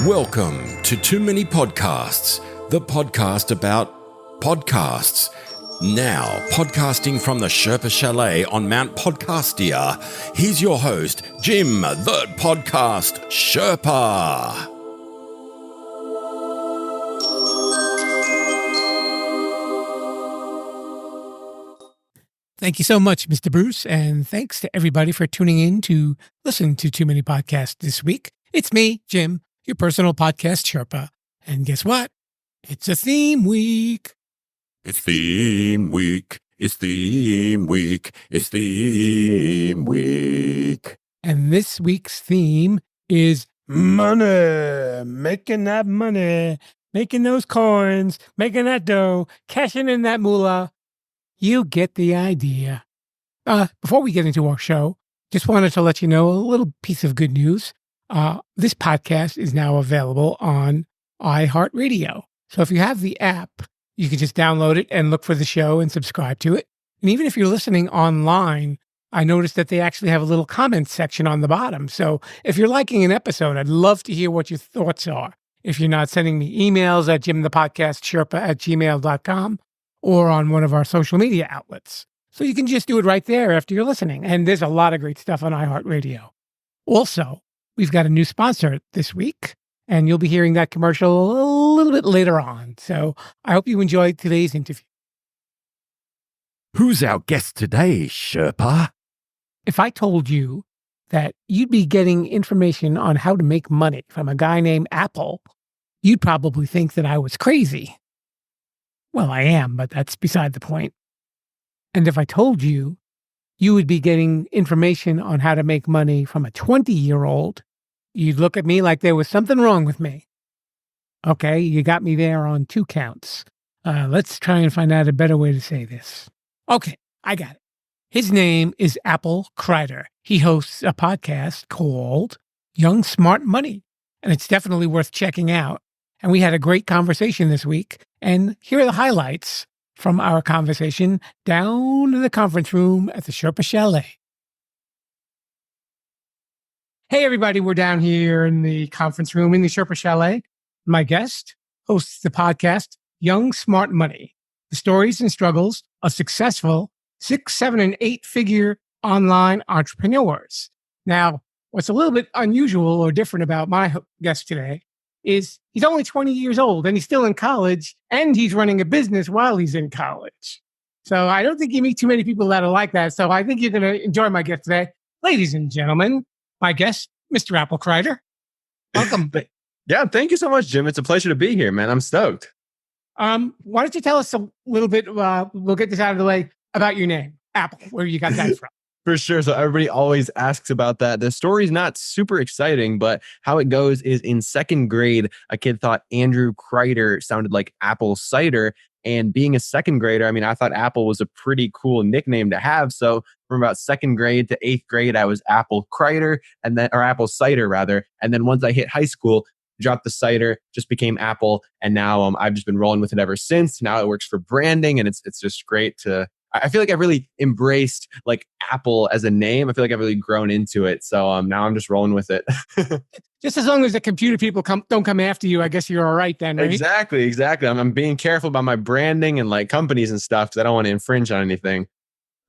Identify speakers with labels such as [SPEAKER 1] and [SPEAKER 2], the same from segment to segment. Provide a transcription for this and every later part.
[SPEAKER 1] Welcome to Too Many Podcasts, the podcast about podcasts. Now, podcasting from the Sherpa Chalet on Mount Podcastia, here's your host, Jim, the Podcast Sherpa.
[SPEAKER 2] Thank you so much, Mr. Bruce, and thanks to everybody for tuning in to listen to Too Many Podcasts this week. It's me, Jim, your personal podcast Sherpa. And guess what? It's a theme week.
[SPEAKER 1] It's theme week. It's theme week. It's theme week.
[SPEAKER 2] And this week's theme is money. Making that money. Making those coins. Making that dough. Cashing in that moolah. You get the idea. Before we get into our show, just wanted to let you know a little piece of good news. This podcast is now available on iHeartRadio. So if you have the app, you can just download it and look for the show and subscribe to it. And even if you're listening online, I noticed that they actually have a little comment section on the bottom. So if you're liking an episode, I'd love to hear what your thoughts are. If you're not sending me emails at jimthepodcastsherpa@gmail.com or on one of our social media outlets. So you can just do it right there after you're listening. And there's a lot of great stuff on iHeartRadio. Also, we've got a new sponsor this week, and you'll be hearing that commercial a little bit later on. So I hope you enjoyed today's interview.
[SPEAKER 1] Who's our guest today, Sherpa?
[SPEAKER 2] If I told you that you'd be getting information on how to make money from a guy named Apple, you'd probably think that I was crazy. Well, I am, but that's beside the point. And if I told you, you would be getting information on how to make money from a 20-year-old, you'd look at me like there was something wrong with me. Okay, you got me there on 2 counts. Let's try and find out a better way to say this. Okay, I got it. His name is Apple Crider. He hosts a podcast called Young Smart Money, and it's definitely worth checking out. And we had a great conversation this week. And here are the highlights from our conversation down in the conference room at the Sherpa Chalet. Hey, everybody. We're down here in the conference room in the Sherpa Chalet. My guest hosts the podcast Young Smart Money, the stories and struggles of successful 6, 7, and 8-figure online entrepreneurs. Now, what's a little bit unusual or different about my guest today is he's only 20 years old and he's still in college and he's running a business while he's in college. So I don't think you meet too many people that are like that. So I think you're going to enjoy my guest today. Ladies and gentlemen, my guest, Mr. Apple Crider. Welcome.
[SPEAKER 3] Yeah, thank you so much, Jim. It's a pleasure to be here, man. I'm stoked.
[SPEAKER 2] Why don't you tell us a little bit, we'll get this out of the way, about your name, Apple, where you got that from.
[SPEAKER 3] For sure. So everybody always asks about that. The story's not super exciting, but how it goes is in 2nd grade, a kid thought Andrew Crider sounded like apple cider. And being a 2nd grader, I mean, I thought Apple was a pretty cool nickname to have. So from about 2nd grade to 8th grade, I was Apple Crider or Apple Cider rather. And then once I hit high school, dropped the cider, just became Apple. And now I've just been rolling with it ever since. Now it works for branding and it's just great to... I feel like I've really embraced like Apple as a name. I feel like I've really grown into it. So now I'm just rolling with it.
[SPEAKER 2] Just as long as the computer people don't come after you, I guess you're all right then, right?
[SPEAKER 3] Exactly. I'm being careful about my branding and like companies and stuff because I don't want to infringe on anything.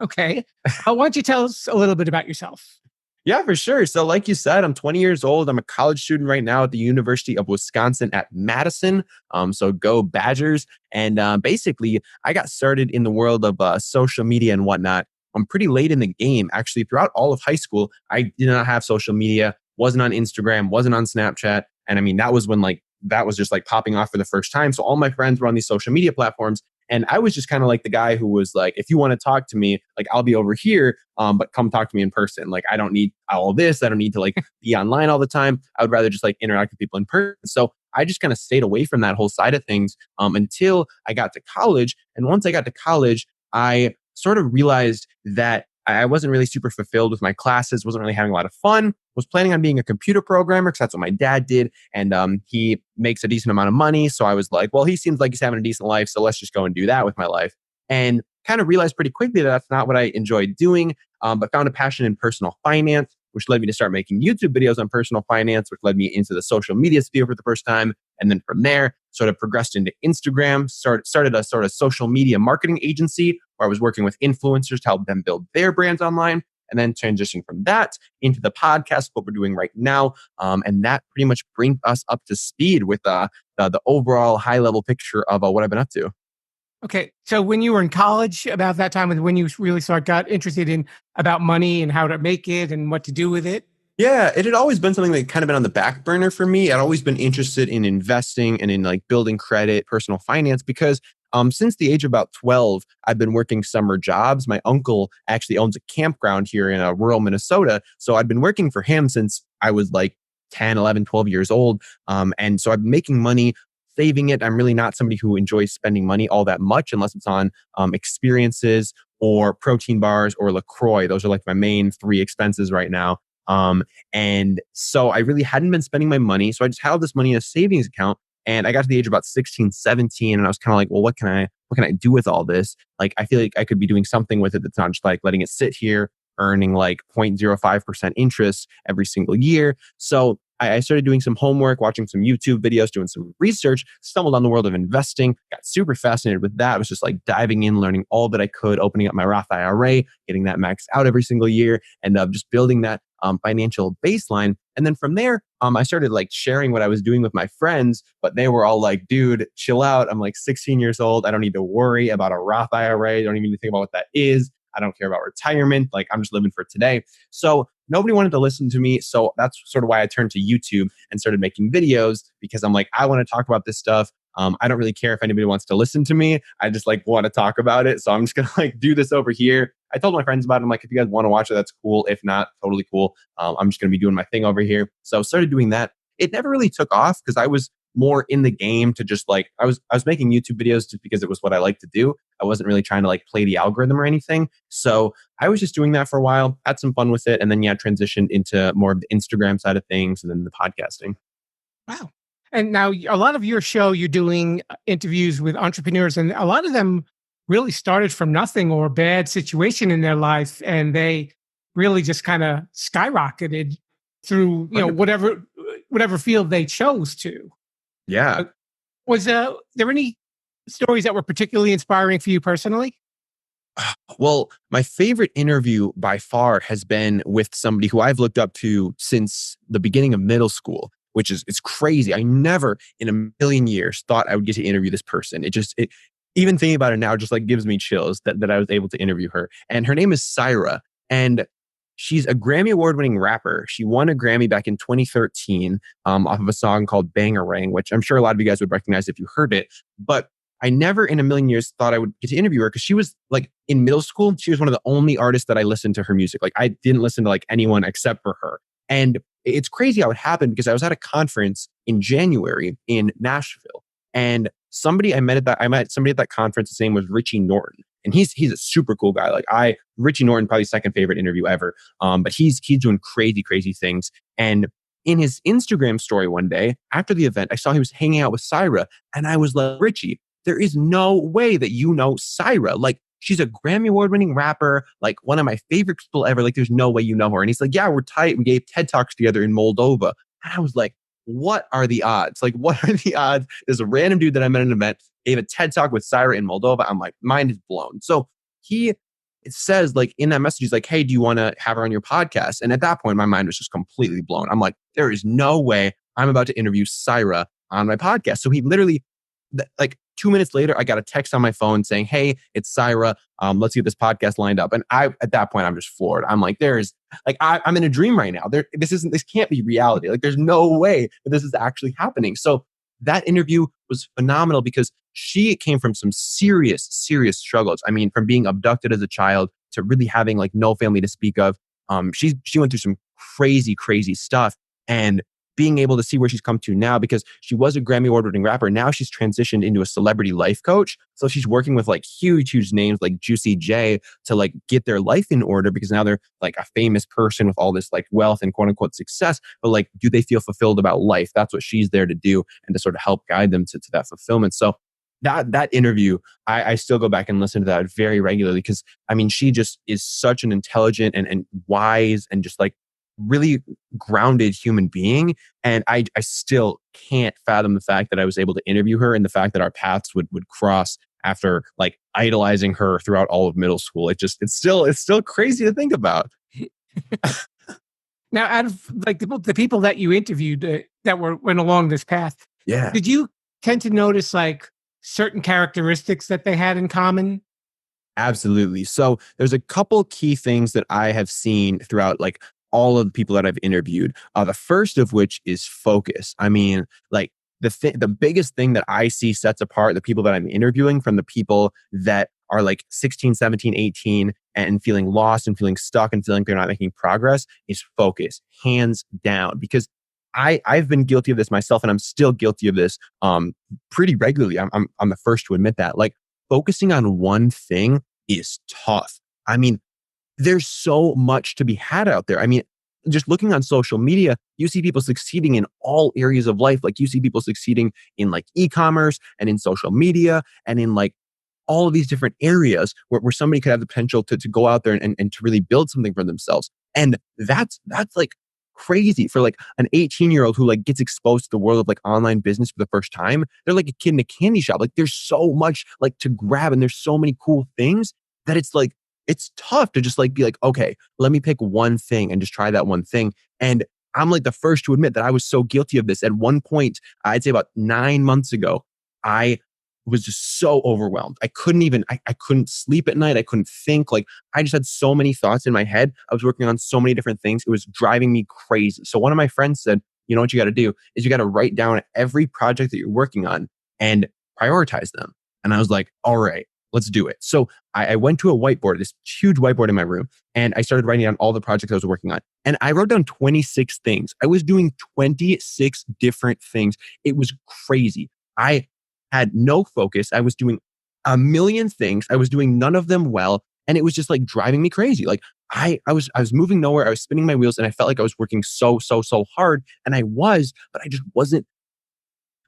[SPEAKER 2] Okay. Why don't you tell us a little bit about yourself?
[SPEAKER 3] Yeah, for sure. So like you said, I'm 20 years old. I'm a college student right now at the University of Wisconsin at Madison. So go Badgers. And basically, I got started in the world of social media and whatnot. I'm pretty late in the game. Actually, throughout all of high school, I did not have social media, wasn't on Instagram, wasn't on Snapchat. And I mean, that was when that was just like popping off for the first time. So all my friends were on these social media platforms. And I was just kind of like the guy who was like, if you want to talk to me, like I'll be over here, but come talk to me in person. Like I don't need all this. I don't need to like be online all the time. I would rather just like interact with people in person. So I just kind of stayed away from that whole side of things until I got to college. And once I got to college, I sort of realized that I wasn't really super fulfilled with my classes, wasn't really having a lot of fun, was planning on being a computer programmer because that's what my dad did. And he makes a decent amount of money. So I was like, well, he seems like he's having a decent life. So let's just go and do that with my life. And kind of realized pretty quickly that that's not what I enjoyed doing, but found a passion in personal finance, which led me to start making YouTube videos on personal finance, which led me into the social media sphere for the first time. And then from there, sort of progressed into Instagram, started a sort of social media marketing agency where I was working with influencers to help them build their brands online. And then transitioning from that into the podcast, what we're doing right now. And that pretty much brings us up to speed with the overall high level picture of what I've been up to.
[SPEAKER 2] Okay. So when you were in college, about that time, was when you really got interested in about money and how to make it and what to do with it?
[SPEAKER 3] Yeah, it had always been something that kind of been on the back burner for me. I'd always been interested in investing and in like building credit, personal finance, because since the age of about 12, I've been working summer jobs. My uncle actually owns a campground here in rural Minnesota. So I'd been working for him since I was like 10, 11, 12 years old. And so I've been making money, saving it. I'm really not somebody who enjoys spending money all that much unless it's on experiences or protein bars or LaCroix. Those are like my main three expenses right now. And so I really hadn't been spending my money. So I just had all this money in a savings account. And I got to the age of about 16, 17, and I was kind of like, well, what can I do with all this? Like, I feel like I could be doing something with it that's not just like letting it sit here, earning like 0.05% interest every single year. So I started doing some homework, watching some YouTube videos, doing some research, stumbled on the world of investing, got super fascinated with that. I was just like diving in, learning all that I could, opening up my Roth IRA, getting that maxed out every single year, and just building that financial baseline. And then from there, I started like sharing what I was doing with my friends, but they were all like, dude, chill out. I'm like 16 years old. I don't need to worry about a Roth IRA. I don't even need to think about what that is. I don't care about retirement. Like, I'm just living for today. So nobody wanted to listen to me. So that's sort of why I turned to YouTube and started making videos, because I'm like, I want to talk about this stuff. I don't really care if anybody wants to listen to me. I just like want to talk about it. So I'm just going to like do this over here. I told my friends about it. I'm like, if you guys want to watch it, that's cool. If not, totally cool. I'm just going to be doing my thing over here. So I started doing that. It never really took off because I was more in the game to just like, I was making YouTube videos just because it was what I like to do. I wasn't really trying to like play the algorithm or anything. So I was just doing that for a while, had some fun with it. And then transitioned into more of the Instagram side of things and then the podcasting.
[SPEAKER 2] Wow. And now a lot of your show, you're doing interviews with entrepreneurs, and a lot of them really started from nothing or a bad situation in their life, and they really just kind of skyrocketed through, whatever field they chose to.
[SPEAKER 3] Yeah.
[SPEAKER 2] Was there any stories that were particularly inspiring for you personally?
[SPEAKER 3] Well, my favorite interview by far has been with somebody who I've looked up to since the beginning of middle school, which is it's crazy. I never in a million years thought I would get to interview this person. It even thinking about it now just like gives me chills that I was able to interview her. And her name is Syra. And she's a Grammy award-winning rapper. She won a Grammy back in 2013 off of a song called Bangarang, which I'm sure a lot of you guys would recognize if you heard it. But I never in a million years thought I would get to interview her because she was like in middle school. She was one of the only artists that I listened to her music. Like I didn't listen to like anyone except for her. And it's crazy how it happened because I was at a conference in January in Nashville, and I met somebody at that conference. His name was Richie Norton, and he's a super cool guy. Richie Norton, probably second favorite interview ever. But he's doing crazy things. And in his Instagram story one day after the event, I saw he was hanging out with Syra, and I was like, Richie, there is no way that you know Syra. Like, she's a Grammy award-winning rapper, like one of my favorite people ever. Like, there's no way you know her. And he's like, yeah, we're tight. We gave TED Talks together in Moldova. And I was like, what are the odds? Like, what are the odds? There's a random dude that I met at an event, gave a TED Talk with Syra in Moldova. I'm like, mind is blown. So it says like in that message, he's like, hey, do you want to have her on your podcast? And at that point, my mind was just completely blown. I'm like, there is no way I'm about to interview Syra on my podcast. So he literally, like 2 minutes later, I got a text on my phone saying, hey, it's Syra. Let's get this podcast lined up. And at that point, I'm just floored. I'm like, I'm in a dream right now. This can't be reality. Like, there's no way that this is actually happening. So that interview was phenomenal because she came from some serious struggles. I mean, from being abducted as a child to really having like no family to speak of. She went through some crazy stuff, and being able to see where she's come to now, because she was a Grammy award-winning rapper. Now she's transitioned into a celebrity life coach. So she's working with like huge names like Juicy J to like get their life in order, because now they're like a famous person with all this like wealth and quote unquote success. But like, do they feel fulfilled about life? That's what she's there to do, and to sort of help guide them to that fulfillment. So that interview, I still go back and listen to that very regularly, because I mean, she just is such an intelligent and wise and just like really grounded human being. And I still can't fathom the fact that I was able to interview her and the fact that our paths would cross after like idolizing her throughout all of middle school. It's still crazy to think about.
[SPEAKER 2] Now, out of like the people that you interviewed that went along this path,
[SPEAKER 3] Yeah.
[SPEAKER 2] did you tend to notice like certain characteristics that they had in common?
[SPEAKER 3] Absolutely. So there's a couple key things that I have seen throughout like all of the people that I've interviewed. The first of which is focus. I mean, like the biggest thing that I see sets apart the people that I'm interviewing from the people that are like 16, 17, 18 and feeling lost and feeling stuck and feeling they're not making progress is focus, hands down. Because I've been guilty of this myself, and I'm still guilty of this pretty regularly. I'm the first to admit that. Like focusing on one thing is tough. I mean, there's so much to be had out there. I mean, just looking on social media, you see people succeeding in all areas of life. Like you see people succeeding in like e-commerce and in social media and in like all of these different areas where somebody could have the potential to go out there and to really build something for themselves. And that's like crazy for like an 18-year-old who like gets exposed to the world of like online business for the first time. They're like a kid in a candy shop. Like there's so much like to grab and there's so many cool things that it's like, it's tough to just like be like, okay, let me pick one thing and just try that one thing. And I'm like the first to admit that I was so guilty of this. At one point, I'd say about 9 months ago, I was just so overwhelmed. I couldn't sleep at night. I couldn't think. Like I just had so many thoughts in my head. I was working on so many different things. It was driving me crazy. So one of my friends said, you know what you got to do is you got to write down every project that you're working on and prioritize them. And I was like, all right, let's do it. So I went to a whiteboard, this huge whiteboard in my room, and I started writing down all the projects I was working on. And I wrote down 26 things. I was doing 26 different things. It was crazy. I had no focus. I was doing a million things. I was doing none of them well. And it was just like driving me crazy. Like I was moving nowhere. I was spinning my wheels and I felt like I was working so hard. And I was, but I just wasn't,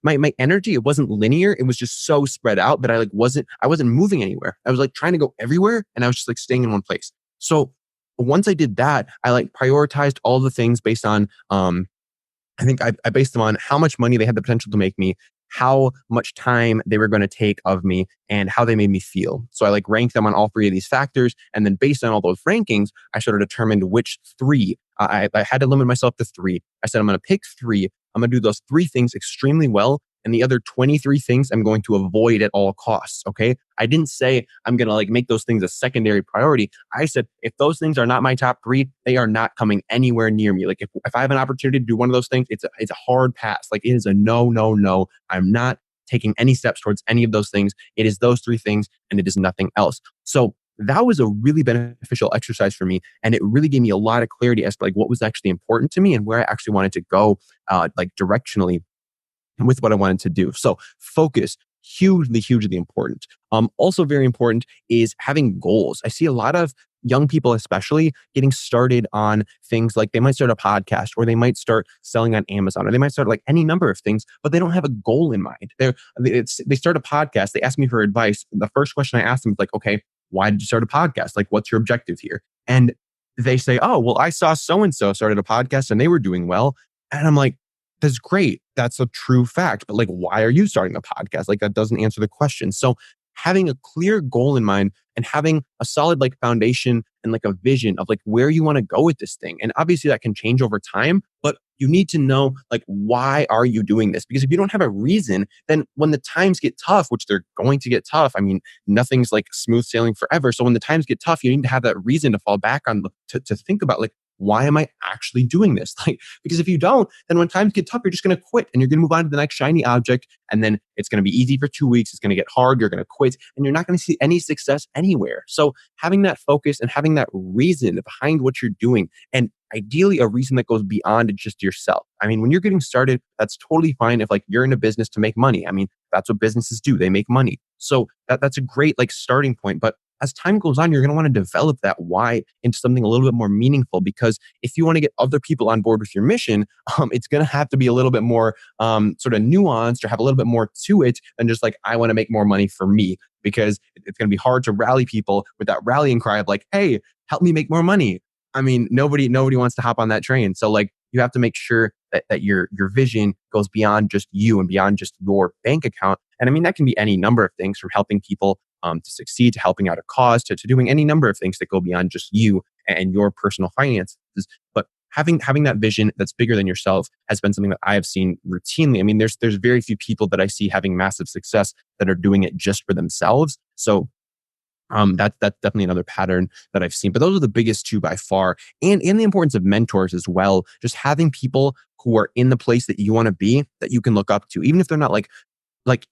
[SPEAKER 3] my energy, it wasn't linear. It was just so spread out that I wasn't moving anywhere. I was like trying to go everywhere and I was just like staying in one place. So once I did that, I like prioritized all the things based on, I think I based them on how much money they had the potential to make me, how much time they were going to take of me, and how they made me feel. So I like ranked them on all three of these factors. And then based on all those rankings, I sort of determined which three. I had to limit myself to three. I said, I'm going to pick three. I'm going to do those three things extremely well. And the other 23 things I'm going to avoid at all costs. Okay. I didn't say I'm going to like make those things a secondary priority. I said, if those things are not my top three, they are not coming anywhere near me. Like if I have an opportunity to do one of those things, it's a hard pass. Like it is a no. I'm not taking any steps towards any of those things. It is those three things and it is nothing else. So that was a really beneficial exercise for me. And it really gave me a lot of clarity as to like what was actually important to me and where I actually wanted to go like directionally with what I wanted to do. So focus, hugely important. Also very important is having goals. I see a lot of young people, especially getting started on things like they might start a podcast or they might start selling on Amazon or they might start like any number of things, but they don't have a goal in mind. They start a podcast. They ask me for advice. The first question I ask them is like, okay, why did you start a podcast? Like, what's your objective here? And they say, oh, well, I saw so-and-so started a podcast and they were doing well. And I'm like, that's great. That's a true fact. But like, why are you starting a podcast? Like that doesn't answer the question. So having a clear goal in mind and having a solid like foundation and like a vision of like where you want to go with this thing. And obviously that can change over time, but you need to know like, why are you doing this? Because if you don't have a reason, then when the times get tough, which they're going to get tough, I mean, nothing's like smooth sailing forever. So when the times get tough, you need to have that reason to fall back on to think about like, why am I actually doing this? Like, because if you don't, then when times get tough, you're just going to quit and you're going to move on to the next shiny object. And then it's going to be easy for 2 weeks. It's going to get hard. You're going to quit and you're not going to see any success anywhere. So having that focus and having that reason behind what you're doing, and ideally a reason that goes beyond just yourself. I mean, when you're getting started, that's totally fine if like you're in a business to make money. I mean, that's what businesses do. They make money. So that's a great like starting point. But as time goes on, you're going to want to develop that why into something a little bit more meaningful, because if you want to get other people on board with your mission, it's going to have to be a little bit more sort of nuanced or have a little bit more to it than just like, I want to make more money for me, because it's going to be hard to rally people with that rallying cry of like, hey, help me make more money. I mean, nobody wants to hop on that train. So like you have to make sure that your vision goes beyond just you and beyond just your bank account. And I mean, that can be any number of things, from helping people to succeed, to helping out a cause, to doing any number of things that go beyond just you and your personal finances. But having that vision that's bigger than yourself has been something that I have seen routinely. I mean, there's very few people that I see having massive success that are doing it just for themselves. So that's definitely another pattern that I've seen. But those are the biggest two by far. And the importance of mentors as well. Just having people who are in the place that you want to be, that you can look up to, even if they're not like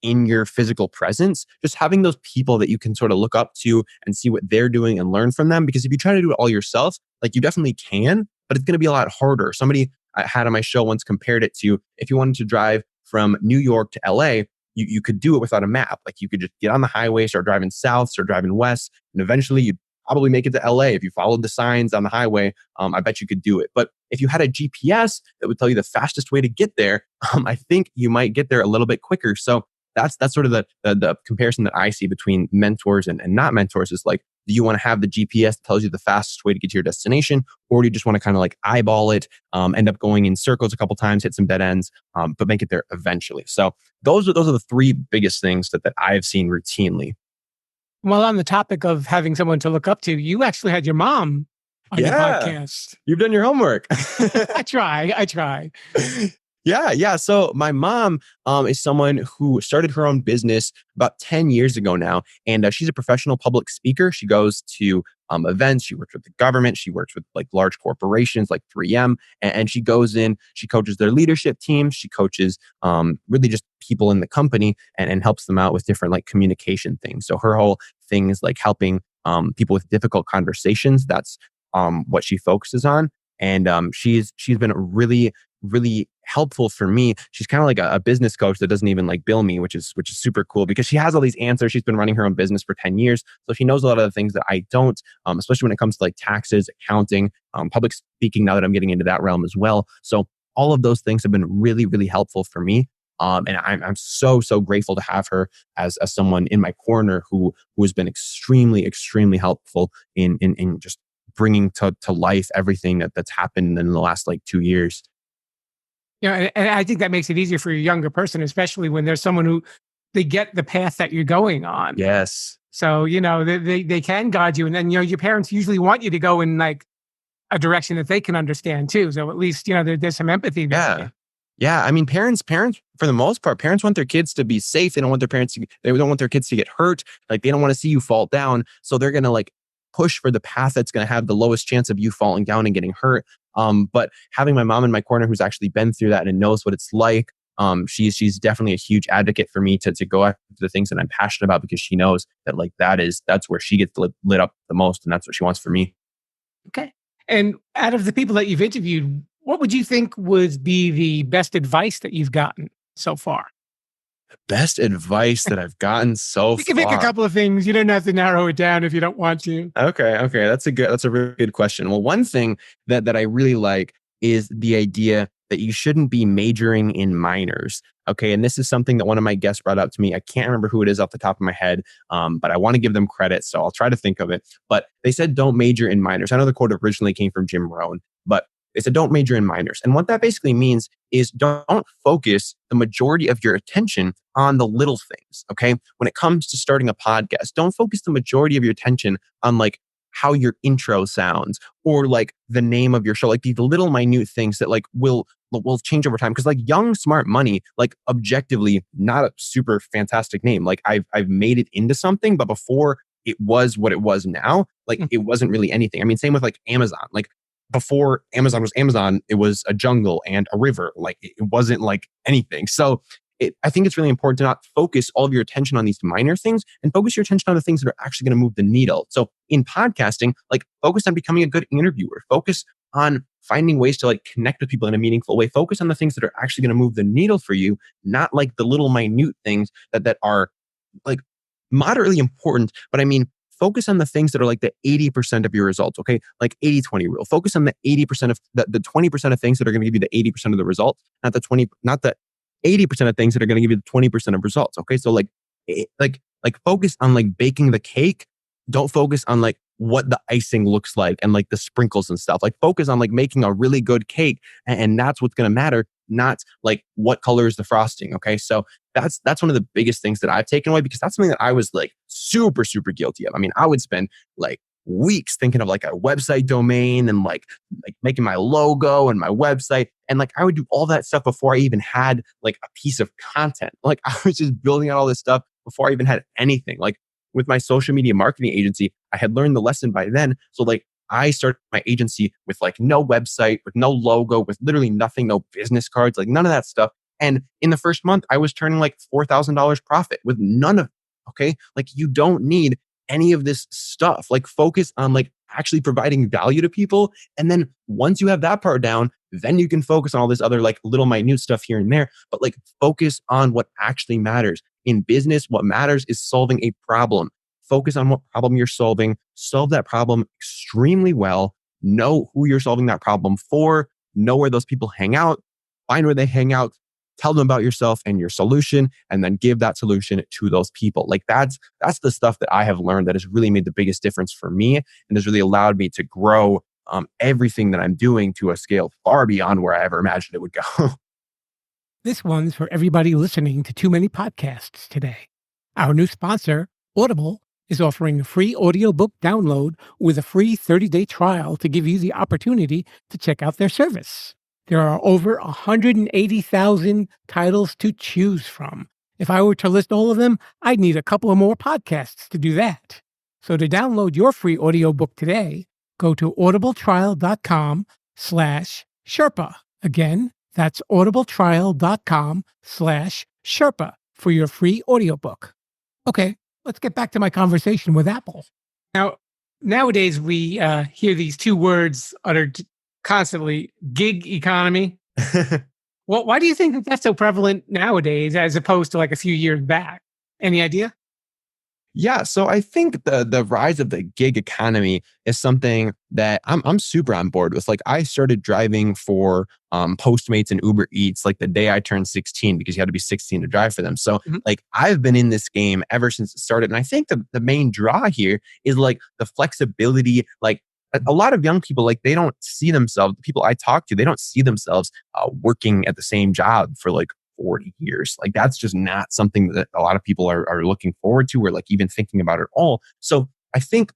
[SPEAKER 3] in your physical presence, just having those people that you can sort of look up to and see what they're doing and learn from them. Because if you try to do it all yourself, like, you definitely can, but it's going to be a lot harder. Somebody I had on my show once compared it to, if you wanted to drive from New York to LA, you could do it without a map. Like, you could just get on the highway, start driving south, start driving west, and eventually you'd probably make it to LA. If you followed the signs on the highway, I bet you could do it. But if you had a GPS that would tell you the fastest way to get there, I think you might get there a little bit quicker. So that's sort of the comparison that I see between mentors and not mentors. Is like, do you want to have the GPS that tells you the fastest way to get to your destination, or do you just want to kind of like eyeball it, end up going in circles a couple times, hit some dead ends, but make it there eventually? So those are the three biggest things that I've seen routinely.
[SPEAKER 2] Well, on the topic of having someone to look up to, you actually had your mom on your podcast.
[SPEAKER 3] You've done your homework.
[SPEAKER 2] I try.
[SPEAKER 3] Yeah. So my mom is someone who started her own business about 10 years ago now. And she's a professional public speaker. She goes to events. She works with the government. She works with like large corporations like 3M. And she goes in, she coaches their leadership team. She coaches really just people in the company and helps them out with different like communication things. So her whole thing is like helping people with difficult conversations. That's what she focuses on. And she's been really helpful for me. She's kind of like a business coach that doesn't even like bill me, which is super cool, because she has all these answers. She's been running her own business for 10 years. So she knows a lot of the things that I don't, especially when it comes to like taxes, accounting, public speaking, now that I'm getting into that realm as well. So all of those things have been really helpful for me. And I'm so grateful to have her as someone in my corner who has been extremely helpful in just bringing to life everything that's happened in the last like 2 years.
[SPEAKER 2] Yeah, and I think that makes it easier for a younger person, especially when there's someone who they get the path that you're going on.
[SPEAKER 3] Yes.
[SPEAKER 2] So, they can guide you. And then, your parents usually want you to go in like a direction that they can understand too. So at least, there's some empathy there.
[SPEAKER 3] Yeah. Yeah. I mean, parents, for the most part, parents want their kids to be safe. They don't want their kids to get hurt. Like, they don't want to see you fall down. So they're going to like push for the path that's going to have the lowest chance of you falling down and getting hurt. But having my mom in my corner who's actually been through that and knows what it's like, she's definitely a huge advocate for me to go after the things that I'm passionate about, because she knows that like that's where she gets lit up the most, and that's what she wants for me.
[SPEAKER 2] Okay. And out of the people that you've interviewed, what would you think would be the best advice that you've gotten so far?
[SPEAKER 3] Best advice that I've gotten so far.
[SPEAKER 2] You can pick a couple of things. You don't have to narrow it down if you don't want to.
[SPEAKER 3] Okay. That's a really good question. Well, one thing that I really like is the idea that you shouldn't be majoring in minors. Okay. And this is something that one of my guests brought up to me. I can't remember who it is off the top of my head, but I want to give them credit, so I'll try to think of it. But they said, don't major in minors. I know the quote originally came from Jim Rohn, but they said, don't major in minors. And what that basically means is don't focus the majority of your attention on the little things. Okay. When it comes to starting a podcast, don't focus the majority of your attention on like how your intro sounds or like the name of your show, like these little minute things that like will change over time. Cause like Young Smart Money, like objectively not a super fantastic name. Like I've made it into something, but before it was what it was now, like it wasn't really anything. I mean, same with like Amazon. Like before Amazon was Amazon, it was a jungle and a river. Like it wasn't like anything. So I think it's really important to not focus all of your attention on these minor things and focus your attention on the things that are actually going to move the needle. So in podcasting, like focus on becoming a good interviewer, focus on finding ways to like connect with people in a meaningful way, focus on the things that are actually going to move the needle for you, not like the little minute things that are like moderately important. But I mean, focus on the things that are like the 80% of your results, okay? Like 80-20 rule. Focus on the 80% of the 20% of things that are going to give you the 80% of the results, not the 80% of things that are going to give you the 20% of results, okay? So like focus on like baking the cake. Don't focus on like what the icing looks like and like the sprinkles and stuff. Like focus on like making a really good cake, and that's what's going to matter, not like what color is the frosting. Okay. So that's one of the biggest things that I've taken away, because that's something that I was like super, super guilty of. I mean, I would spend like weeks thinking of like a website domain and like making my logo and my website. And like I would do all that stuff before I even had like a piece of content. Like I was just building out all this stuff before I even had anything. Like with my social media marketing agency, I had learned the lesson by then. So like I started my agency with like no website, with no logo, with literally nothing, no business cards, like none of that stuff. And in the first month, I was turning like $4,000 profit with none of it. Okay. Like you don't need any of this stuff. Like focus on like actually providing value to people. And then once you have that part down, then you can focus on all this other like little minute stuff here and there. But like focus on what actually matters. In business, what matters is solving a problem. Focus on what problem you're solving. Solve that problem extremely well. Know who you're solving that problem for. Know where those people hang out. Find where they hang out. Tell them about yourself and your solution, and then give that solution to those people. Like that's the stuff that I have learned that has really made the biggest difference for me, and has really allowed me to grow everything that I'm doing to a scale far beyond where I ever imagined it would go.
[SPEAKER 2] This one's for everybody listening to Too Many Podcasts today. Our new sponsor, Audible, is offering a free audiobook download with a free 30-day trial to give you the opportunity to check out their service. There are over 180,000 titles to choose from. If I were to list all of them, I'd need a couple of more podcasts to do that. So to download your free audiobook today, go to audibletrial.com/Sherpa. Again, that's audibletrial.com/Sherpa for your free audiobook. Okay, let's get back to my conversation with Apple. Now, nowadays we hear these two words uttered constantly: gig economy. Well, why do you think that that's so prevalent nowadays as opposed to like a few years back? Any idea?
[SPEAKER 3] Yeah, so I think the rise of the gig economy is something that I'm super on board with. Like I started driving for Postmates and Uber Eats like the day I turned 16, because you had to be 16 to drive for them. So like I've been in this game ever since it started. And I think the main draw here is like the flexibility. Like a lot of young people, like they don't see themselves, the people I talk to, they don't see themselves working at the same job for like 40 years. Like that's just not something that a lot of people are looking forward to, or like even thinking about at all. So I think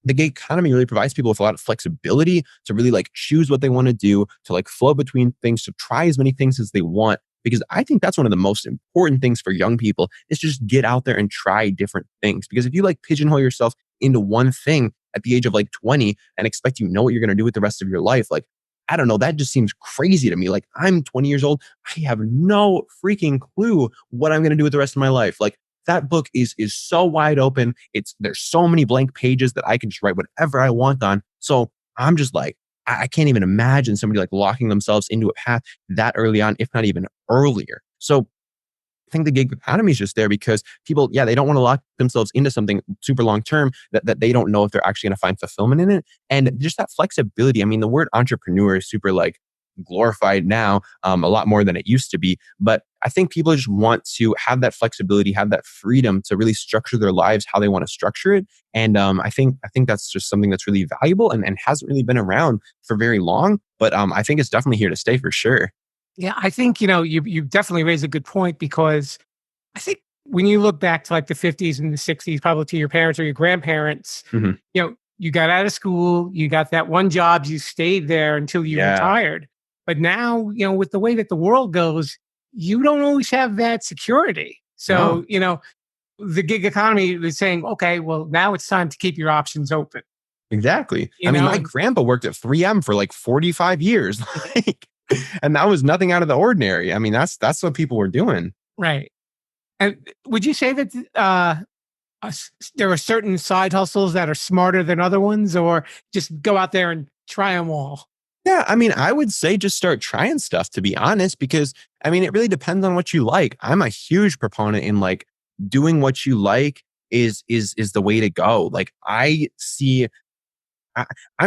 [SPEAKER 3] the gig economy really provides people with a lot of flexibility to really like choose what they want to do, to like flow between things, to try as many things as they want. Because I think that's one of the most important things for young people, is just get out there and try different things. Because if you like pigeonhole yourself into one thing at the age of like 20 and expect you know what you're going to do with the rest of your life, like, I don't know, that just seems crazy to me. Like I'm 20 years old. I have no freaking clue what I'm going to do with the rest of my life. Like that book is so wide open. There's so many blank pages that I can just write whatever I want on. So I'm just like, I can't even imagine somebody like locking themselves into a path that early on, if not even earlier. So I think the gig economy is just there because people, yeah, they don't want to lock themselves into something super long term that they don't know if they're actually going to find fulfillment in it. And just that flexibility. I mean, the word entrepreneur is super like glorified now, a lot more than it used to be. But I think people just want to have that flexibility, have that freedom to really structure their lives how they want to structure it. And I think that's just something that's really valuable and hasn't really been around for very long. But I think it's definitely here to stay for sure.
[SPEAKER 2] Yeah, I think, you definitely raise a good point, because I think when you look back to like the 50s and the 60s, probably to your parents or your grandparents, you got out of school, you got that one job, you stayed there until you retired. But now, with the way that the world goes, you don't always have that security. So, the gig economy is saying, okay, well, now it's time to keep your options open.
[SPEAKER 3] Exactly. I mean, my grandpa worked at 3M for like 45 years. And that was nothing out of the ordinary. I mean, that's what people were doing.
[SPEAKER 2] Right. And would you say that there are certain side hustles that are smarter than other ones, or just go out there and try them all?
[SPEAKER 3] Yeah, I mean, I would say just start trying stuff, to be honest, because I mean, it really depends on what you like. I'm a huge proponent in like doing what you like is the way to go. Like I'm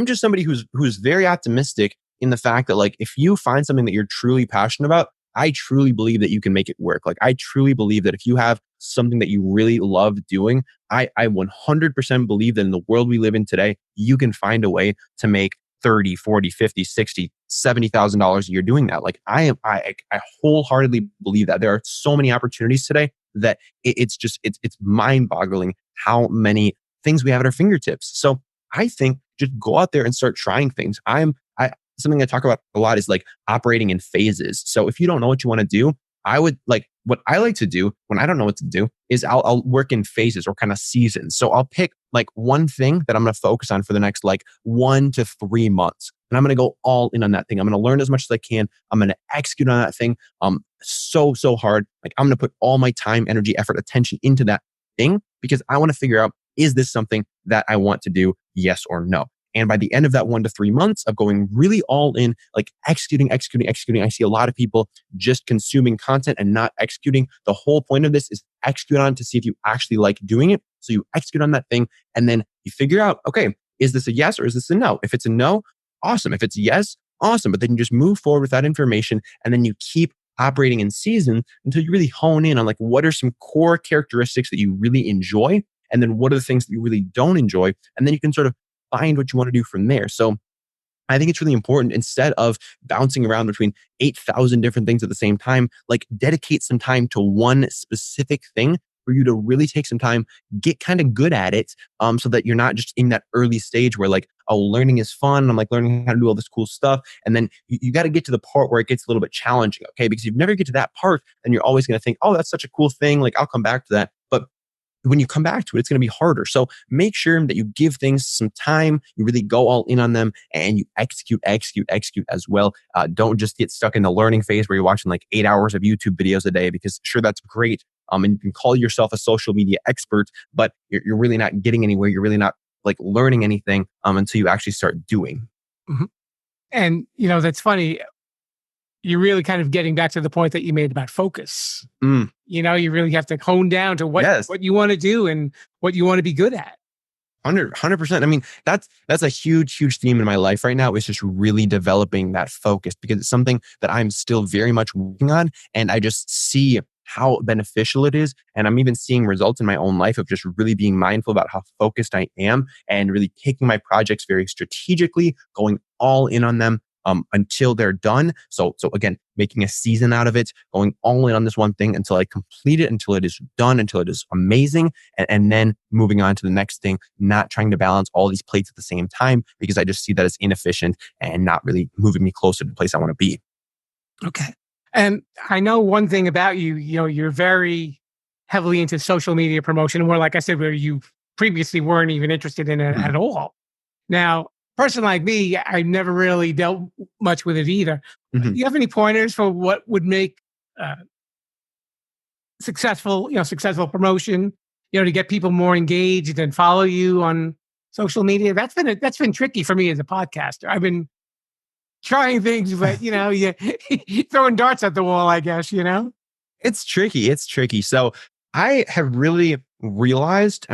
[SPEAKER 3] just somebody who's very optimistic in the fact that like if you find something that you're truly passionate about, I truly believe that you can make it work. Like I truly believe that if you have something that you really love doing, I 100% believe that in the world we live in today, you can find a way to make 30, 40, 50, 60, $70,000 a year doing that. Like I wholeheartedly believe that there are so many opportunities today that it's mind boggling how many things we have at our fingertips. So I think just go out there and start trying things. Something I talk about a lot is like operating in phases. So if you don't know what you want to do, what I like to do when I don't know what to do is I'll work in phases or kind of seasons. So I'll pick like one thing that I'm going to focus on for the next like 1 to 3 months. And I'm going to go all in on that thing. I'm going to learn as much as I can. I'm going to execute on that thing so hard. Like I'm going to put all my time, energy, effort, attention into that thing because I want to figure out, is this something that I want to do? Yes or no? And by the end of that 1 to 3 months of going really all in, like executing, I see a lot of people just consuming content and not executing. The whole point of this is execute on to see if you actually like doing it. So you execute on that thing and then you figure out, okay, is this a yes or is this a no? If it's a no, awesome. If it's yes, awesome. But then you just move forward with that information and then you keep operating in season until you really hone in on like what are some core characteristics that you really enjoy and then what are the things that you really don't enjoy. And then you can sort of find what you want to do from there. So I think it's really important instead of bouncing around between 8,000 different things at the same time, like dedicate some time to one specific thing for you to really take some time, get kind of good at it so that you're not just in that early stage where like, oh, learning is fun. I'm like learning how to do all this cool stuff. And then you got to get to the part where it gets a little bit challenging. Okay. Because if you never get to that part, then you're always going to think, oh, that's such a cool thing. Like I'll come back to that. But when you come back to it, it's going to be harder. So make sure that you give things some time. You really go all in on them and you execute as well. Don't just get stuck in the learning phase where you're watching like 8 hours of YouTube videos a day because sure, that's great. And you can call yourself a social media expert, but you're really not getting anywhere. You're really not like learning anything until you actually start doing.
[SPEAKER 2] Mm-hmm. And, that's funny. You're really kind of getting back to the point that you made about focus. You really have to hone down to what you want to do and what you want to be good at.
[SPEAKER 3] 100%. I mean, that's a huge theme in my life right now is just really developing that focus because it's something that I'm still very much working on. And I just see how beneficial it is. And I'm even seeing results in my own life of just really being mindful about how focused I am and really taking my projects very strategically, going all in on them. Until they're done. So again, making a season out of it, going all in on this one thing until I complete it, until it is done, until it is amazing, and then moving on to the next thing, not trying to balance all these plates at the same time because I just see that as inefficient and not really moving me closer to the place I want to be.
[SPEAKER 2] Okay. And I know one thing about you, you're very heavily into social media promotion, or like I said, where you previously weren't even interested in it at all. Now, person like me, I never really dealt much with it either.
[SPEAKER 3] Mm-hmm.
[SPEAKER 2] Do you have any pointers for what would make successful promotion, to get people more engaged and follow you on social media? That's been tricky for me as a podcaster. I've been trying things, but you throwing darts at the wall, I guess,
[SPEAKER 3] It's tricky. So I have really realized,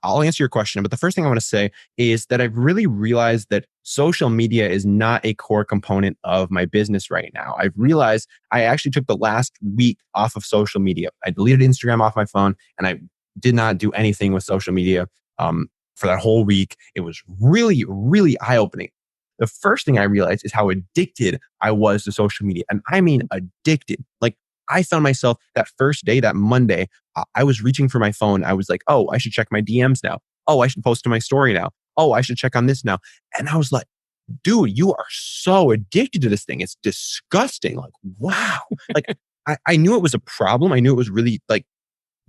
[SPEAKER 3] I'll answer your question, but the first thing I want to say is that I've really realized that social media is not a core component of my business right now. I've realized I actually took the last week off of social media. I deleted Instagram off my phone and I did not do anything with social media for that whole week. It was really, really eye-opening. The first thing I realized is how addicted I was to social media. And I mean addicted. Like I found myself that first day, that Monday, I was reaching for my phone. I was like, oh, I should check my DMs now. Oh, I should post to my story now. Oh, I should check on this now. And I was like, dude, you are so addicted to this thing. It's disgusting. Like, wow. Like I knew it was a problem. I knew it was really like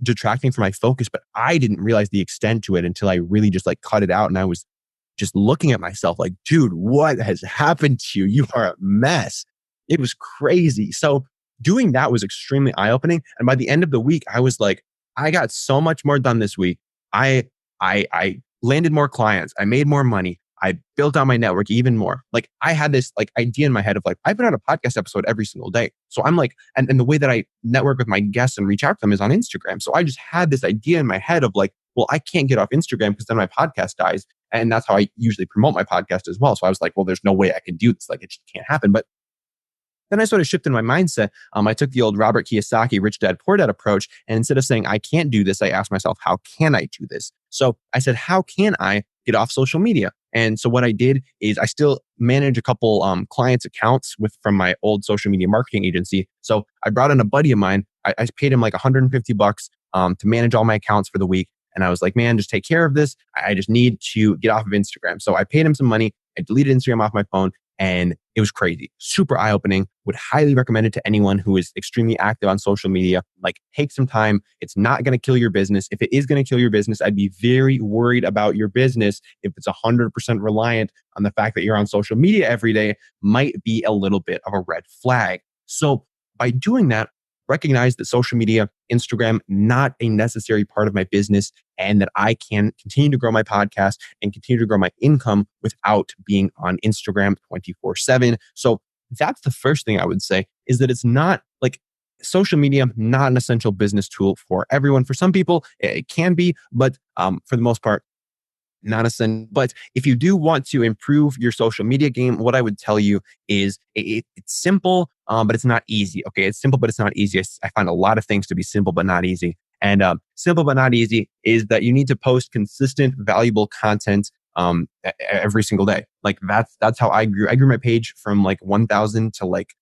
[SPEAKER 3] detracting from my focus, but I didn't realize the extent to it until I really just like cut it out. And I was just looking at myself like, dude, what has happened to you? You are a mess. It was crazy. So doing that was extremely eye-opening. And by the end of the week, I was like, I got so much more done this week. I landed more clients. I made more money. I built out my network even more. Like I had this like idea in my head of like, I put out a podcast episode every single day. So I'm like, and the way that I network with my guests and reach out to them is on Instagram. So I just had this idea in my head of like, well, I can't get off Instagram because then my podcast dies. And that's how I usually promote my podcast as well. So I was like, well, there's no way I can do this. Like it just can't happen. But then I sort of shifted my mindset. I took the old Robert Kiyosaki, Rich Dad, Poor Dad approach. And instead of saying, I can't do this, I asked myself, how can I do this? So I said, how can I get off social media? And so what I did is I still manage a couple clients' accounts from my old social media marketing agency. So I brought in a buddy of mine. I paid him like $150 to manage all my accounts for the week. And I was like, man, just take care of this. I just need to get off of Instagram. So I paid him some money. I deleted Instagram off my phone. And it was crazy, super eye-opening. Would highly recommend it to anyone who is extremely active on social media. Like, take some time. It's not going to kill your business. If it is going to kill your business, I'd be very worried about your business. If it's 100% reliant on the fact that you're on social media every day, might be a little bit of a red flag. So by doing that, recognize that social media, Instagram, not a necessary part of my business, and that I can continue to grow my podcast and continue to grow my income without being on Instagram 24/7. So that's the first thing I would say, is that it's not like social media, not an essential business tool for everyone. For some people, it can be, but for the most part, not essential. But if you do want to improve your social media game, what I would tell you is it's simple, but it's not easy. Okay, it's simple, but it's not easy. I find a lot of things to be simple, but not easy. And simple, but not easy is that you need to post consistent, valuable content every single day. Like that's how I grew. I grew my page from like 1,000 to like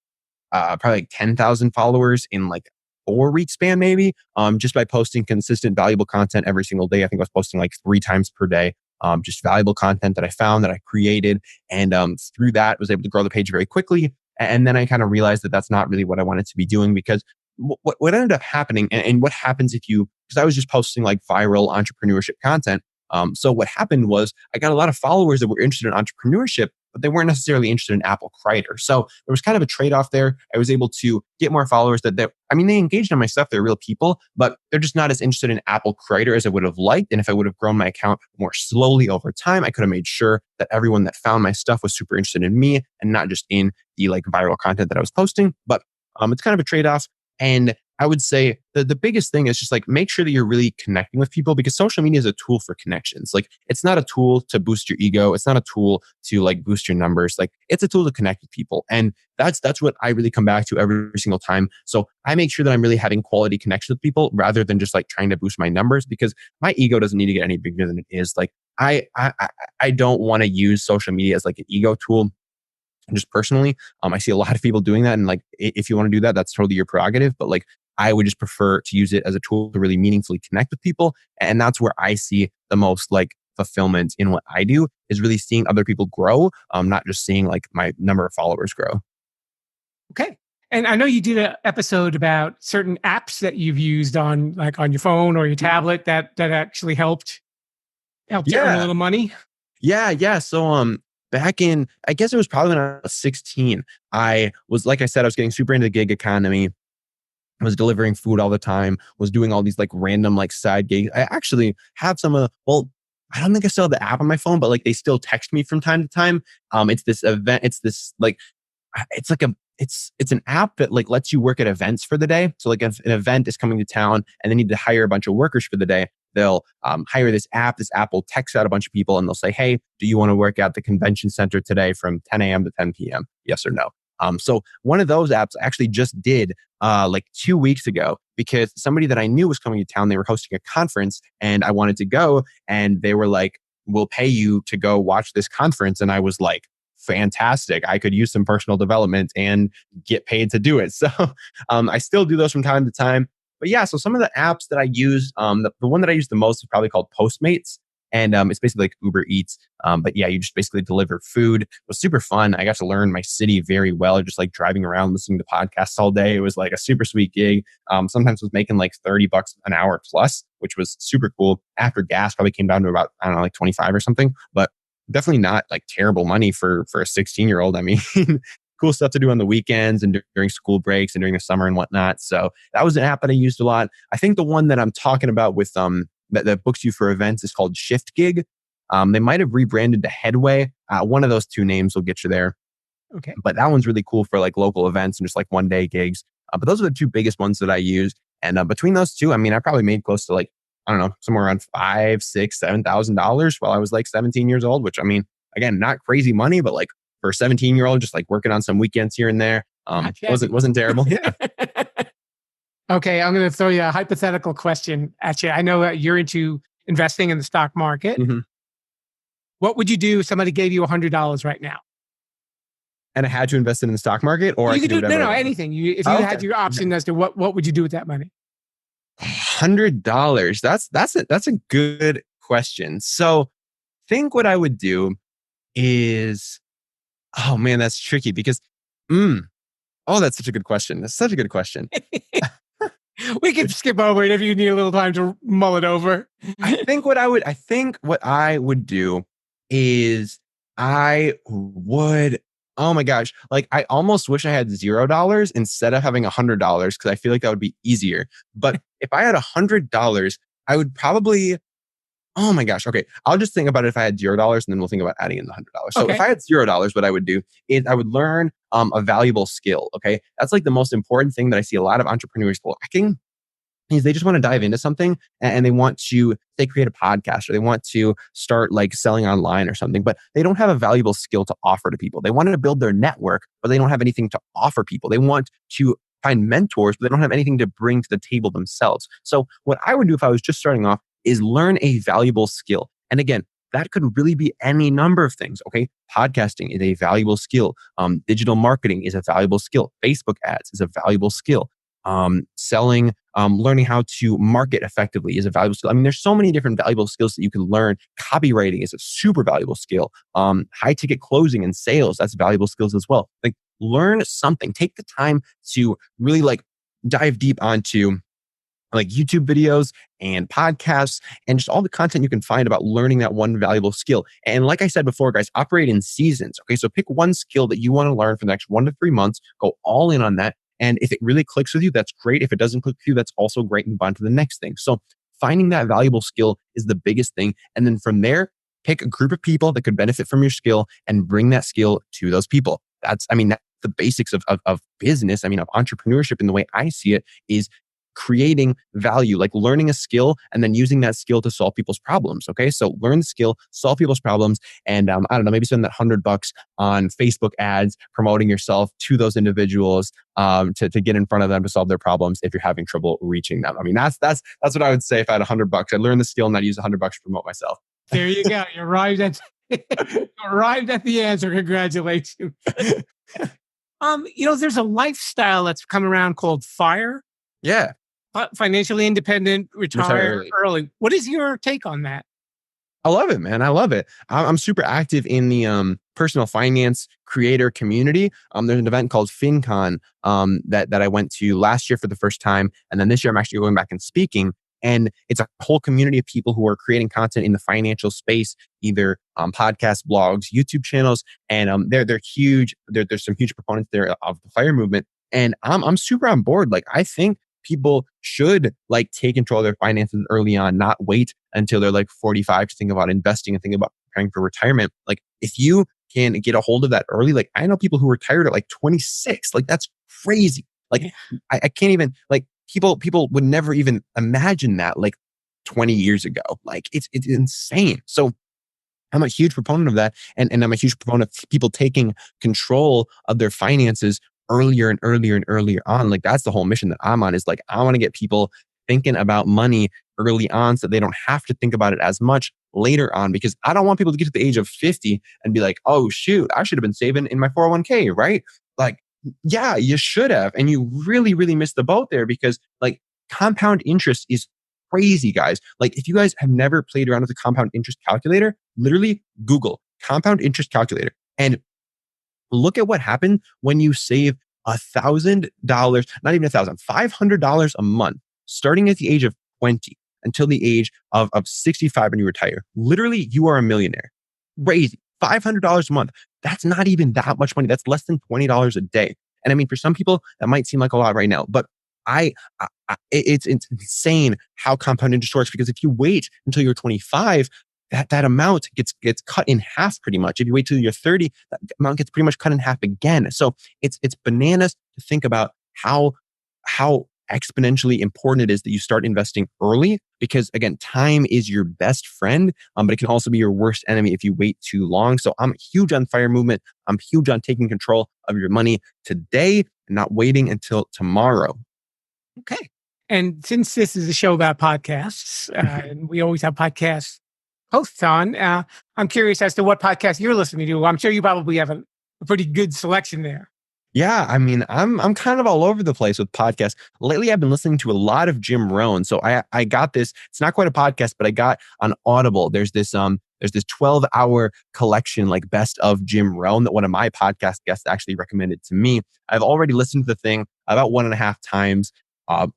[SPEAKER 3] probably like 10,000 followers in like 4-week span, maybe, just by posting consistent, valuable content every single day. I think I was posting like 3 times per day. Just valuable content that I found, that I created. And through that, was able to grow the page very quickly. And then I kind of realized that that's not really what I wanted to be doing, because what ended up happening, and what happens because I was just posting like viral entrepreneurship content. So what happened was I got a lot of followers that were interested in entrepreneurship, but they weren't necessarily interested in Apple Crider. So there was kind of a trade-off there. I was able to get more followers they engaged on my stuff. They're real people, but they're just not as interested in Apple Crider as I would have liked. And if I would have grown my account more slowly over time, I could have made sure that everyone that found my stuff was super interested in me and not just in the like viral content that I was posting. But it's kind of a trade-off. And I would say the biggest thing is just like, make sure that you're really connecting with people, because social media is a tool for connections. Like, it's not a tool to boost your ego. It's not a tool to like boost your numbers. Like, it's a tool to connect with people. And that's what I really come back to every single time. So I make sure that I'm really having quality connection with people rather than just like trying to boost my numbers, because my ego doesn't need to get any bigger than it is. Like, I don't want to use social media as like an ego tool. Just personally, I see a lot of people doing that. And like, if you want to do that, that's totally your prerogative. But like, I would just prefer to use it as a tool to really meaningfully connect with people. And that's where I see the most like fulfillment in what I do, is really seeing other people grow, not just seeing like my number of followers grow.
[SPEAKER 2] Okay. And I know you did an episode about certain apps that you've used on your phone or your tablet that actually helped you earn a little money.
[SPEAKER 3] Yeah. So back in, I guess it was probably when I was 16, I was, like I said, I was getting super into the gig economy. I was delivering food all the time, was doing all these like random like side gigs. I actually have some I don't think I still have the app on my phone, but like they still text me from time to time. It's this event. It's this like, it's an app that like lets you work at events for the day. So like if an event is coming to town and they need to hire a bunch of workers for the day, they'll hire this app. This app will text out a bunch of people and they'll say, hey, do you want to work at the convention center today from 10 a.m. to 10 p.m.? Yes or no? So one of those apps I actually just did like 2 weeks ago, because somebody that I knew was coming to town. They were hosting a conference and I wanted to go, and they were like, we'll pay you to go watch this conference. And I was like, fantastic. I could use some personal development and get paid to do it. So I still do those from time to time. But yeah, so some of the apps that I use, the one that I use the most is probably called Postmates. And it's basically like Uber Eats. But yeah, you just basically deliver food. It was super fun. I got to learn my city very well, just like driving around, listening to podcasts all day. It was like a super sweet gig. Sometimes was making like $30 an hour plus, which was super cool. After gas, probably came down to about, I don't know, like 25 or something. But definitely not like terrible money for a 16-year-old. I mean, cool stuff to do on the weekends and during school breaks and during the summer and whatnot. So that was an app that I used a lot. I think the one that I'm talking about with that books you for events is called Shift Gig. They might have rebranded to Headway. One of those two names will get you there.
[SPEAKER 2] Okay.
[SPEAKER 3] But that one's really cool for like local events and just like one day gigs. But those are the two biggest ones that I use. And between those two, I mean, I probably made close to like, I don't know, somewhere around $5,000, $6,000, $7,000 while I was like 17 years old, which I mean, again, not crazy money, but like for a 17-year-old, just like working on some weekends here and there, Wasn't terrible. Yeah.
[SPEAKER 2] Okay, I'm going to throw you a hypothetical question at you. I know that you're into investing in the stock market.
[SPEAKER 3] Mhm.
[SPEAKER 2] What would you do if somebody gave you $100 right now?
[SPEAKER 3] And I had to invest it in the stock market, or I
[SPEAKER 2] You
[SPEAKER 3] could
[SPEAKER 2] could
[SPEAKER 3] do
[SPEAKER 2] do
[SPEAKER 3] whatever.
[SPEAKER 2] no, anything. If you had your option as to what would you do with that money?
[SPEAKER 3] $100. That's a good question. So, think what I would do is, oh man, that's tricky because, that's such a good question. That's such a good question.
[SPEAKER 2] We can skip over it if you need a little time to mull it over.
[SPEAKER 3] I think what I would do is I would, oh my gosh, like I almost wish I had $0 instead of having $100 because I feel like that would be easier. But if I had $100, I would probably, oh my gosh, okay, I'll just think about it if I had $0 and then we'll think about adding in the $100. So if I had $0, what I would do is I would learn a valuable skill. Okay, that's like the most important thing that I see a lot of entrepreneurs lacking is they just want to dive into something and they want to, they create a podcast or they want to start like selling online or something, but they don't have a valuable skill to offer to people. They want to build their network, but they don't have anything to offer people. They want to find mentors, but they don't have anything to bring to the table themselves. So what I would do if I was just starting off is learn a valuable skill. And again, that could really be any number of things. Okay. Podcasting is a valuable skill. Digital marketing is a valuable skill. Facebook ads is a valuable skill. Selling, learning how to market effectively is a valuable skill. I mean, there's so many different valuable skills that you can learn. Copywriting is a super valuable skill. High ticket closing and sales, that's valuable skills as well. Like learn something, take the time to really like dive deep onto like YouTube videos and podcasts and just all the content you can find about learning that one valuable skill. And like I said before, guys, operate in seasons. Okay. So pick one skill that you want to learn for the next 1 to 3 months, go all in on that. And if it really clicks with you, that's great. If it doesn't click with you, that's also great. And move on to the next thing. So finding that valuable skill is the biggest thing. And then from there, pick a group of people that could benefit from your skill and bring that skill to those people. That's the basics of business. I mean, of entrepreneurship in the way I see it is creating value, like learning a skill and then using that skill to solve people's problems. Okay. So learn the skill, solve people's problems. And I don't know, maybe spend that $100 on Facebook ads, promoting yourself to those individuals to get in front of them to solve their problems if you're having trouble reaching them. I mean, that's what I would say if I had $100. I'd learn the skill and I'd use $100 to promote myself.
[SPEAKER 2] There you go. You arrived at the answer. Congratulations. There's a lifestyle that's come around called FIRE.
[SPEAKER 3] Yeah.
[SPEAKER 2] Financially independent, retire early. What is your take on that?
[SPEAKER 3] I love it, man. I love it. I'm super active in the personal finance creator community. There's an event called FinCon that I went to last year for the first time. And then this year I'm actually going back and speaking. And it's a whole community of people who are creating content in the financial space, either podcasts, blogs, YouTube channels. And they're huge. There's some huge proponents there of the FIRE movement. And I'm super on board. Like, I think people should like take control of their finances early on, not wait until they're like 45 to think about investing and think about preparing for retirement. Like if you can get a hold of that early, like I know people who retired at like 26, like that's crazy. Like I can't even, like people would never even imagine that like 20 years ago. Like it's insane. So I'm a huge proponent of that. And I'm a huge proponent of people taking control of their finances earlier and earlier and earlier on. Like that's the whole mission that I'm on, is like, I want to get people thinking about money early on so they don't have to think about it as much later on, because I don't want people to get to the age of 50 and be like, oh shoot, I should have been saving in my 401k, right? Like, yeah, you should have. And you really, really missed the boat there, because like compound interest is crazy, guys. Like if you guys have never played around with a compound interest calculator, literally Google compound interest calculator and look at what happened when you save $1,000, not even $500 a month, starting at the age of 20 until the age of 65 when you retire. Literally, you are a millionaire. Crazy. $500 a month. That's not even that much money. That's less than $20 a day. And I mean, for some people, that might seem like a lot right now, but it's insane how compound interest works, because if you wait until you're 25, that amount gets cut in half pretty much. If you wait till you're 30, that amount gets pretty much cut in half again. So it's bananas to think about how exponentially important it is that you start investing early, because again, time is your best friend, but it can also be your worst enemy if you wait too long. So I'm huge on FIRE movement. I'm huge on taking control of your money today. and not waiting until tomorrow.
[SPEAKER 2] Okay. And since this is a show about podcasts, and we always have podcast hosts on, I'm curious as to what podcast you're listening to. I'm sure you probably have a pretty good selection there.
[SPEAKER 3] Yeah, I mean, I'm kind of all over the place with podcasts. Lately, I've been listening to a lot of Jim Rohn. So I got this. It's not quite a podcast, but I got on Audible. There's this 12-hour collection, like best of Jim Rohn, that one of my podcast guests actually recommended to me. I've already listened to the thing about 1.5 times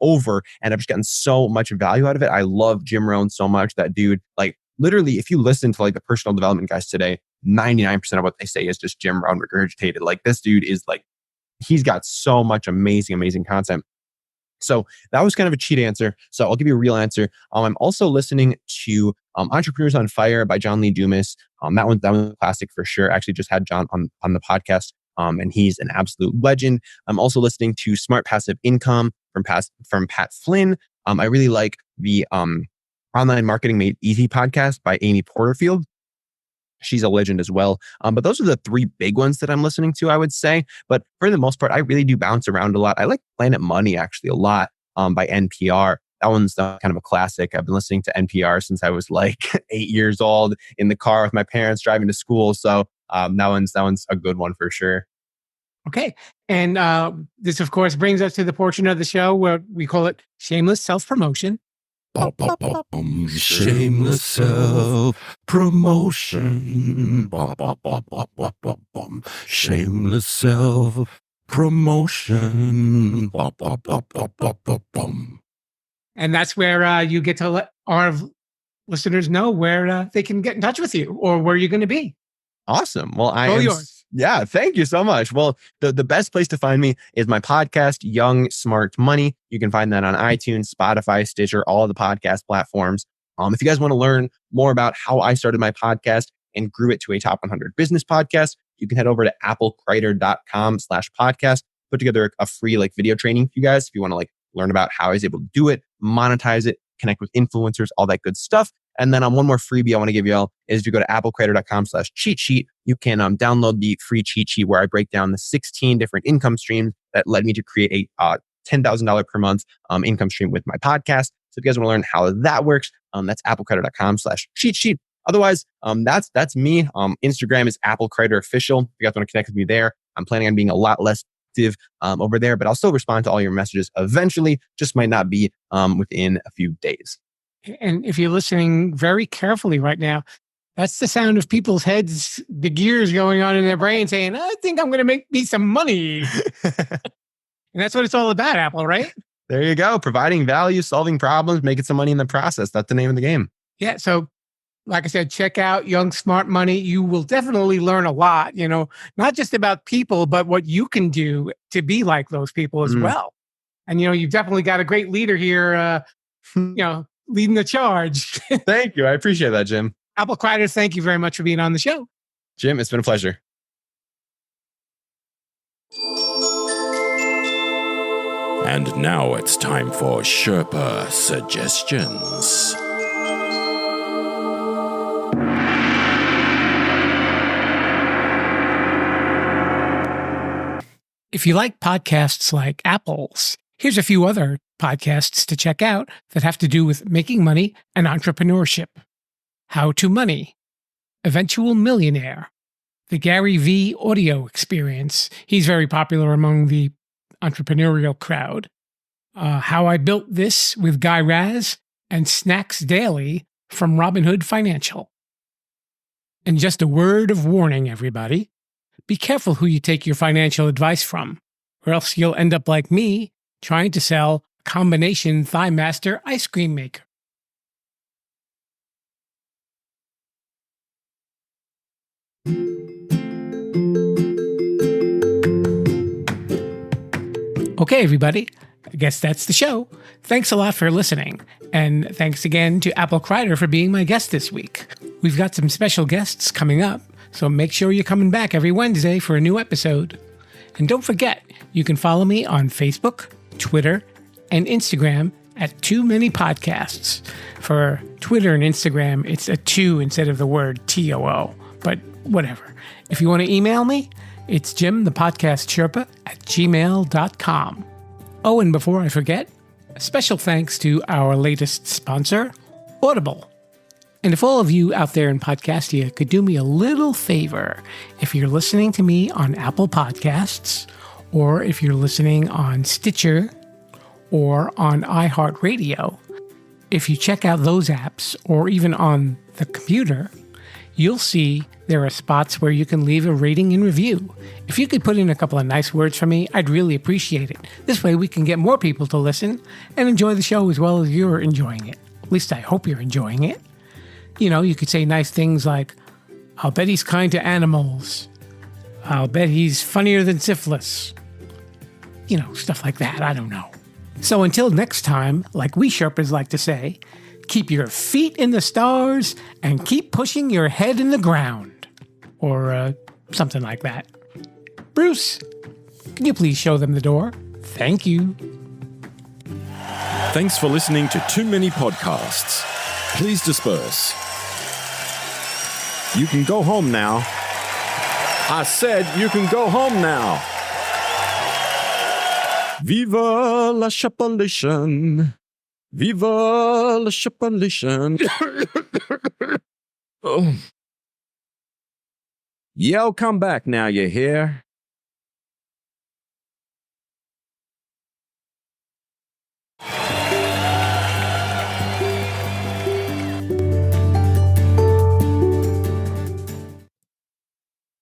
[SPEAKER 3] over, and I've just gotten so much value out of it. I love Jim Rohn so much. That dude, like literally, if you listen to like the personal development guys today, 99% of what they say is just Jim Rohn regurgitated. Like this dude is like, he's got so much amazing content. So that was kind of a cheat answer. So I'll give you a real answer. I'm also listening to Entrepreneurs on Fire by John Lee Dumas. That one's a classic for sure. I actually just had John on the podcast, and he's an absolute legend. I'm also listening to Smart Passive Income from Pat Flynn. I really like the Online Marketing Made Easy podcast by Amy Porterfield. She's a legend as well. But those are the 3 big ones that I'm listening to, I would say. But for the most part, I really do bounce around a lot. I like Planet Money actually a lot by NPR. That one's kind of a classic. I've been listening to NPR since I was like 8 years old in the car with my parents driving to school. So that one's a good one for sure.
[SPEAKER 2] Okay. And this, of course, brings us to the portion of the show where we call it Shameless Self-Promotion.
[SPEAKER 1] Shameless self-promotion. Shameless self-promotion.
[SPEAKER 2] And that's where you get to let our listeners know where they can get in touch with you or where you're going to be.
[SPEAKER 3] Awesome. Well,
[SPEAKER 2] yours.
[SPEAKER 3] Yeah, thank you so much. Well, the best place to find me is my podcast, Young Smart Money. You can find that on iTunes, Spotify, Stitcher, all of the podcast platforms. If you guys want to learn more about how I started my podcast and grew it to a top 100 business podcast, you can head over to applecrider.com/podcast. Put together a free like video training for you guys if you want to like learn about how I was able to do it, monetize it, connect with influencers, all that good stuff. And then one more freebie I want to give y'all is if you go to applecrider.com/cheat sheet, you can download the free cheat sheet where I break down the 16 different income streams that led me to create a $10,000 per month income stream with my podcast. So if you guys want to learn how that works, that's applecrider.com/cheat sheet. Otherwise, that's me. Instagram is applecriderofficial. If you guys want to connect with me there, I'm planning on being a lot less active over there, but I'll still respond to all your messages eventually. Just might not be within a few days.
[SPEAKER 2] And if you're listening very carefully right now, that's the sound of people's heads, the gears going on in their brain saying, I think I'm going to make me some money. And that's what it's all about, Apple, right?
[SPEAKER 3] There you go. Providing value, solving problems, making some money in the process. That's the name of the game.
[SPEAKER 2] Yeah. So like I said, check out Young Smart Money. You will definitely learn a lot, not just about people, but what you can do to be like those people as well. And, you've definitely got a great leader here, leading the charge.
[SPEAKER 3] Thank you. I appreciate that, Jim.
[SPEAKER 2] Apple Crider, thank you very much for being on the show.
[SPEAKER 3] Jim, it's been a pleasure.
[SPEAKER 1] And now it's time for Sherpa Suggestions.
[SPEAKER 2] If you like podcasts like Apple's, here's a few other podcasts to check out that have to do with making money and entrepreneurship. How to Money, Eventual Millionaire, the Gary V audio experience. He's very popular among the entrepreneurial crowd. How I Built This with Guy Raz, and Snacks Daily from Robinhood Financial. And just a word of warning, everybody. Be careful who you take your financial advice from, or else you'll end up like me, trying to sell a combination Thigh Master ice cream maker. Okay, everybody. I guess that's the show. Thanks a lot for listening. And thanks again to Apple Crider for being my guest this week. We've got some special guests coming up, so make sure you're coming back every Wednesday for a new episode. And don't forget, you can follow me on Facebook, Twitter, and Instagram at Too Many Podcasts. For Twitter and Instagram, it's a 2 instead of the word TOO, but whatever. If you want to email me, It's Jim, the podcast Sherpa, at gmail.com. Oh, and before I forget, a special thanks to our latest sponsor, Audible. And if all of you out there in Podcastia could do me a little favor, if you're listening to me on Apple Podcasts, or if you're listening on Stitcher, or on iHeartRadio, if you check out those apps, or even on the computer, you'll see there are spots where you can leave a rating and review. If you could put in a couple of nice words for me, I'd really appreciate it. This way we can get more people to listen and enjoy the show as well as you're enjoying it. At least I hope you're enjoying it. You know, you could say nice things like, I'll bet he's kind to animals. I'll bet he's funnier than syphilis. You know, stuff like that. I don't know. So until next time, like we Sherpas like to say, keep your feet in the stars and keep pushing your head in the ground. Or something like that. Bruce, can you please show them the door? Thank you.
[SPEAKER 1] Thanks for listening to Too Many Podcasts. Please disperse. You can go home now. I said you can go home now. Viva la chapulation. Viva la chapulation. Oh. Yo, come back now, you hear?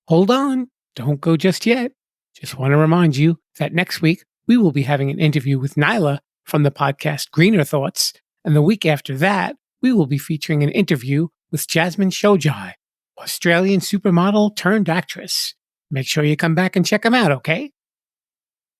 [SPEAKER 2] Hold on. Don't go just yet. Just want to remind you that next week we will be having an interview with Nyla from the podcast Greener Thoughts. And the week after that, we will be featuring an interview with Jasmine Shojai, Australian supermodel turned actress. Make sure you come back and check them out, okay?